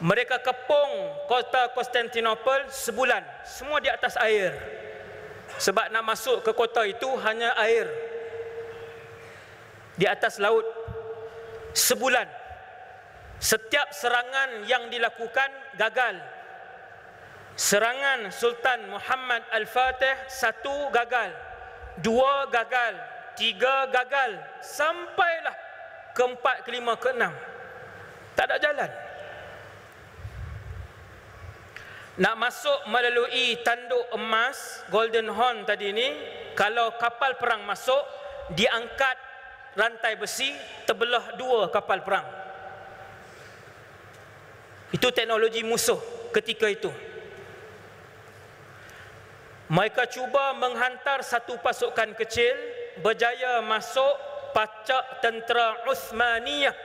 Mereka kepung kota Konstantinopel sebulan. Semua di atas air. Sebab nak masuk ke kota itu hanya air. Di atas laut. Sebulan. Setiap serangan yang dilakukan gagal. Serangan Sultan Muhammad Al-Fatih 1 gagal, 2 gagal, 3 gagal, sampailah ke-4, ke-5, ke-6. Tak ada jalan. Nak masuk melalui tanduk emas Golden Horn tadi ni, kalau kapal perang masuk, diangkat rantai besi, terbelah 2 kapal perang. Itu teknologi musuh ketika itu. Mereka cuba menghantar satu pasukan kecil, berjaya masuk pacak tentera Uthmaniyah.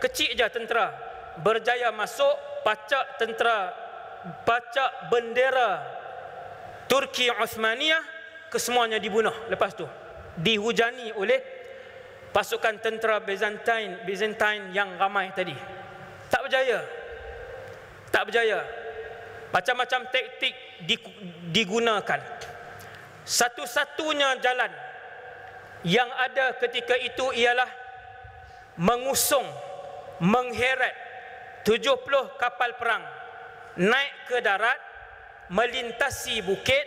Kecil je tentera. Berjaya masuk pacak tentera, pacak bendera Turki Uthmaniyah. Kesemuanya dibunuh lepas tu. Dihujani oleh pasukan tentera Byzantine yang ramai tadi. Tak berjaya. Tak berjaya. Macam-macam taktik digunakan. Satu-satunya jalan yang ada ketika itu ialah mengusung, mengheret 70 kapal perang naik ke darat, melintasi bukit,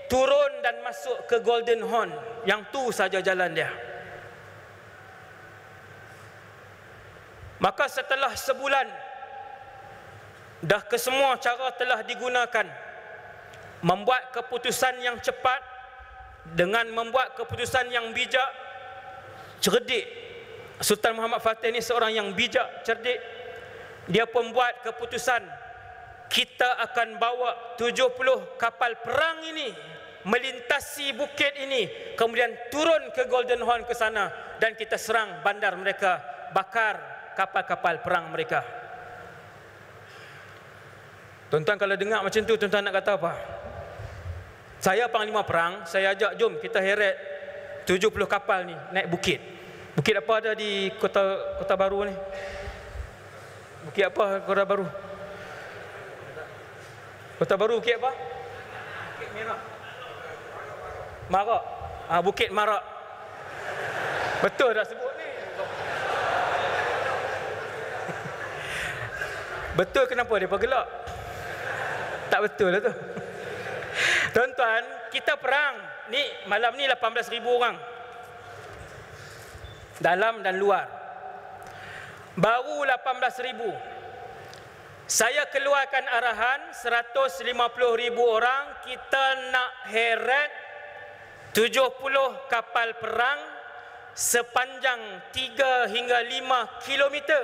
turun dan masuk ke Golden Horn. Yang tu saja jalan dia. Maka setelah sebulan, dah kesemua cara telah digunakan. Membuat keputusan yang cepat dengan membuat keputusan yang bijak, cerdik. Sultan Muhammad Fatih ni seorang yang bijak, cerdik. Dia pun buat keputusan, kita akan bawa 70 kapal perang ini melintasi bukit ini, kemudian turun ke Golden Horn ke sana, dan kita serang bandar mereka, bakar kapal-kapal perang mereka. Tuan-tuan kalau dengar macam tu, tuan-tuan nak kata apa? Saya panglima perang, saya ajak jom kita heret 70 kapal ni naik bukit. Bukit apa ada di Kota Baru ni? Bukit apa Kota Baru? Kota Baru bukit apa? Bukit Merah. Marak. Bukit Marak. Betul dah sebut ni. Betul, kenapa dia gelak? Tak betul lah tu. Tuan-tuan, kita perang ni malam ni 18,000 orang. Dalam dan luar. Baru 18,000. Saya keluarkan arahan 150,000 orang, kita nak heret 70 kapal perang sepanjang 3 hingga 5 kilometer.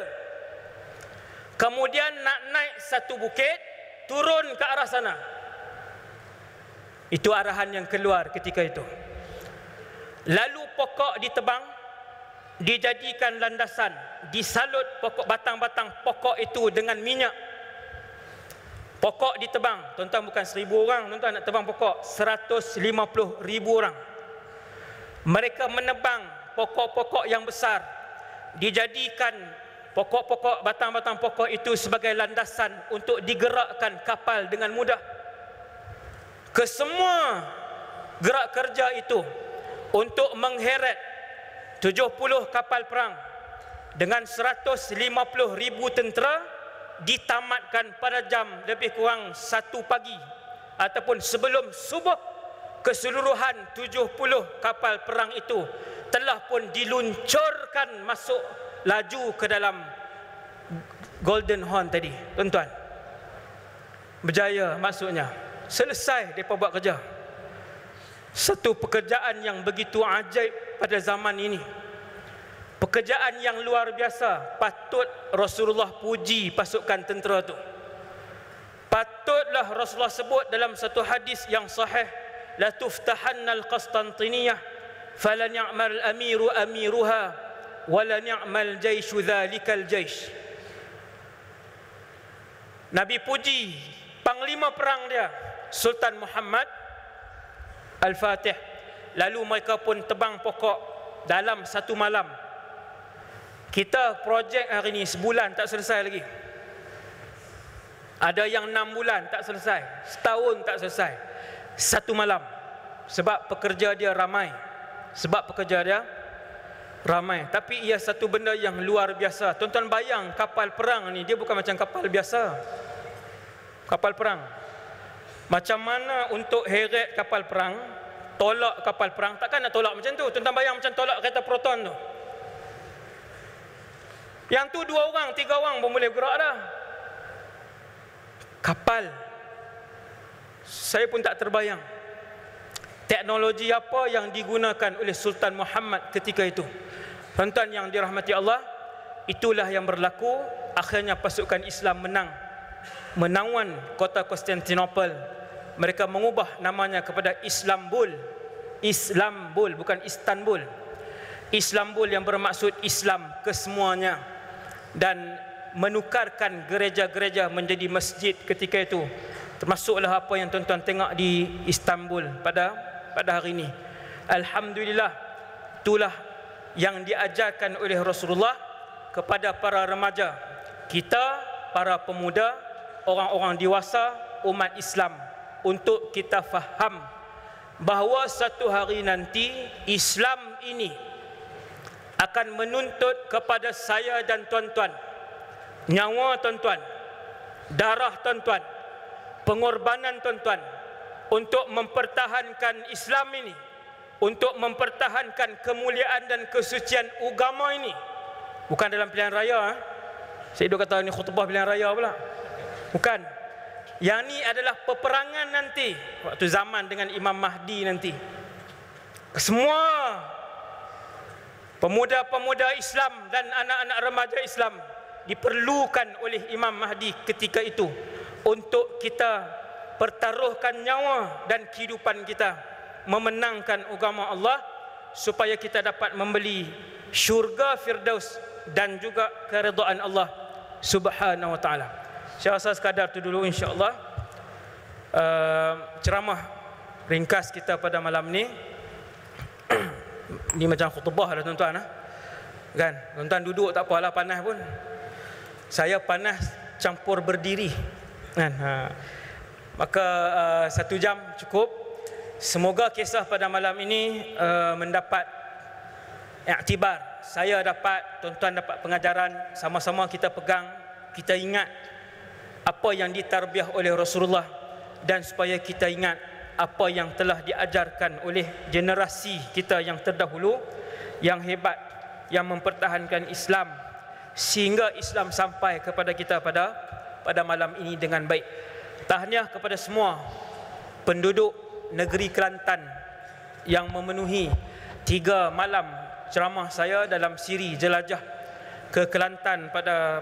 Kemudian nak naik satu bukit, turun ke arah sana. Itu arahan yang keluar ketika itu. Lalu pokok ditebang, dijadikan landasan, disalut pokok, batang-batang pokok itu dengan minyak. Pokok ditebang, tuan-tuan, bukan 1,000 orang, tuan-tuan nak tebang pokok, 150,000 orang. Mereka menebang pokok-pokok yang besar, dijadikan pokok-pokok, batang-batang pokok itu sebagai landasan untuk digerakkan kapal dengan mudah. Kesemua gerak kerja itu untuk mengheret 70 kapal perang dengan 150,000 tentera ditamatkan pada jam lebih kurang 1 pagi ataupun sebelum subuh. Keseluruhan 70 kapal perang itu telah pun diluncurkan masuk laju ke dalam Golden Horn tadi, tuan-tuan. Berjaya maksudnya. Selesai mereka buat kerja. Satu pekerjaan yang begitu ajaib pada zaman ini. Pekerjaan yang luar biasa. Patut Rasulullah puji pasukan tentera itu. Patutlah Rasulullah sebut dalam satu hadis yang sahih, la tuftahanna al-Qastantiniyah fala ni'mal amiru amiruha wala ni'mal jaishu dhalikal jaish. Nabi puji panglima perang dia, Sultan Muhammad Al-Fatih. Lalu mereka pun tebang pokok dalam satu malam. Kita projek hari ni sebulan tak selesai lagi. Ada yang 6 bulan tak selesai, setahun tak selesai. Satu malam. Sebab pekerja dia ramai. Tapi ia satu benda yang luar biasa. Tuan-tuan bayang kapal perang ni, dia bukan macam kapal biasa. Kapal perang. Macam mana untuk heret kapal perang, tolak kapal perang, takkan nak tolak macam tu. Tuan-tuan bayang macam tolak kereta Proton tu. Yang tu 2 orang, 3 orang pun boleh gerak dah. Kapal. Saya pun tak terbayang teknologi apa yang digunakan oleh Sultan Muhammad ketika itu. Tuan-tuan yang dirahmati Allah, itulah yang berlaku. Akhirnya pasukan Islam menang, menawan kota Konstantinopel. Mereka mengubah namanya kepada Islambul. Islambul, bukan Istanbul. Islambul yang bermaksud Islam kesemuanya. Dan menukarkan gereja-gereja menjadi masjid ketika itu. Termasuklah apa yang tuan-tuan tengok di Istanbul pada hari ini. Alhamdulillah, itulah yang diajarkan oleh Rasulullah kepada para remaja kita, para pemuda, orang-orang dewasa, umat Islam, untuk kita faham bahawa satu hari nanti Islam ini akan menuntut kepada saya dan tuan-tuan, nyawa tuan-tuan, darah tuan-tuan, pengorbanan tuan-tuan, untuk mempertahankan Islam ini, untuk mempertahankan kemuliaan dan kesucian agama ini. Bukan dalam pilihan raya. Saya duk kata ni khutbah pilihan raya pula. Bukan. Yang ni adalah peperangan nanti, waktu zaman dengan Imam Mahdi nanti. Semua pemuda-pemuda Islam dan anak-anak remaja Islam diperlukan oleh Imam Mahdi ketika itu untuk kita pertaruhkan nyawa dan kehidupan kita memenangkan agama Allah, supaya kita dapat membeli syurga Firdaus dan juga keridhaan Allah Subhanahu wa taala. Saya rasa sekadar tu dulu, insya-Allah ceramah ringkas kita pada malam ni. Ni macam khutbah lah tuan-tuan, kan? Tuan-tuan duduk tak apalah, panas pun. Saya panas campur berdiri, kan? Maka 1 jam cukup. Semoga kisah pada malam ini mendapat iktibar. Saya dapat, tuan-tuan dapat pengajaran. Sama-sama kita pegang, kita ingat apa yang ditarbiah oleh Rasulullah, dan supaya kita ingat apa yang telah diajarkan oleh generasi kita yang terdahulu, yang hebat, yang mempertahankan Islam sehingga Islam sampai kepada kita pada pada malam ini dengan baik. Tahniah kepada semua penduduk negeri Kelantan yang memenuhi 3 malam ceramah saya dalam siri jelajah ke Kelantan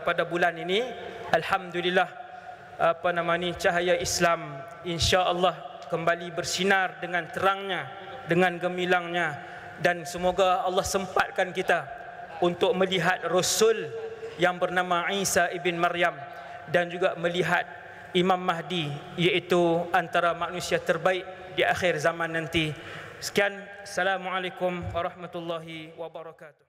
pada bulan ini. Alhamdulillah, cahaya Islam insya-Allah kembali bersinar dengan terangnya, dengan gemilangnya, dan semoga Allah sempatkan kita untuk melihat Rasul yang bernama Isa ibn Maryam dan juga melihat Imam Mahdi, iaitu antara manusia terbaik di akhir zaman nanti. Sekian, Assalamualaikum warahmatullahi wabarakatuh.